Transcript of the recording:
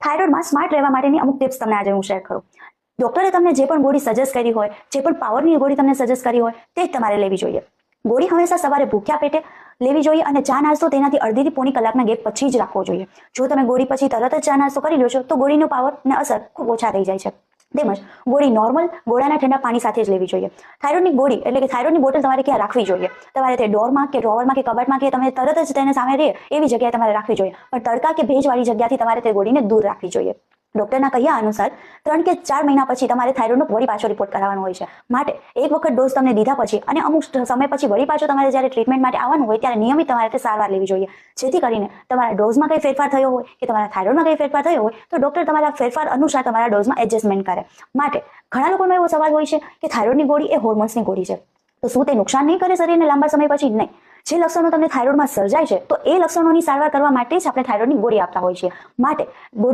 થાઇરોઇડમાં smart રહેવા માટેની અમુક ટિપ્સ તમને આજે હું શેર કરું. ડોક્ટરે તમને જે પણ ગોળી સજેસ્ટ કરી હોય, જે પણ પાવરની ગોળી તમને સજેસ્ટ કરી હોય, તે જ તમારે લેવી જોઈએ. ગોળી હંમેશા સવારે ભૂખ્યા પેટે લેવી જોઈએ અને ચા નાસ્તો તેનાથી અડધીથી પોણી કલાકના ગેપ પછી જ રાખવો જોઈએ. જો તમે ગોળી પછી તરત જ ચા નાસ્તો કરી લો છો તો ગોળીનો પાવર અને અસર ખૂબ ઓછા થઈ જાય છે. તેમજ ગોળી નોર્મલ ગોળાના ઠંડા પાણી સાથે જ લેવી જોઈએ. થાઇરોઇડની ગોળી એટલે કે થાઇરોઇડની બોટલ તમારે ક્યાં રાખવી જોઈએ? તમારે તે ડોરમાં કે ડ્રોવરમાં કે કબાટમાં કે તમે તરત જ તેને સામે રહે એવી જગ્યાએ તમારે રાખવી જોઈએ. પણ તડકા કે ભેજવાળી જગ્યાથી તમારે તે ગોળીને દૂર રાખવી જોઈએ. ડોક્ટરના કહ્યા અનુસાર 3 કે 4 મહિના પછી તમારે થાઇરોઇડનો વળી પાછો રિપોર્ટ કરાવવાનો હોય છે. માટે એક વખત ડોઝ તમને દીધા પછી અને અમુક સમય પછી વળી પાછો તમારે જ્યારે ટ્રીટમેન્ટ માટે આવવાનું હોય ત્યારે નિયમિત તમારે તે સારવાર લેવી જોઈએ. જેથી કરીને તમારા ડોઝમાં કંઈ ફેરફાર થયો હોય કે તમારા થાઇરોઇડમાં કંઈ ફેરફાર થયો હોય તો ડોક્ટર તમારા ફેરફાર અનુસાર તમારા ડોઝમાં એડજસ્ટમેન્ટ કરે. માટે ઘણા લોકોનો એવો સવાલ હોય છે કે થાઇરોઇડની ગોળી એ હોર્મોન્સની ગોળી છે, તો શું તે નુકસાન નહીં કરે શરીરને લાંબા સમય પછી? નહીં. જે લક્ષણો તમને થાઇરોઇડમાં સર્જાય છે તો એ લક્ષણોની સારવાર કરવા માટે જ આપણે થાઇરોઇડની ગોળી આપતા હોઈએ છીએ. માટે ગોળી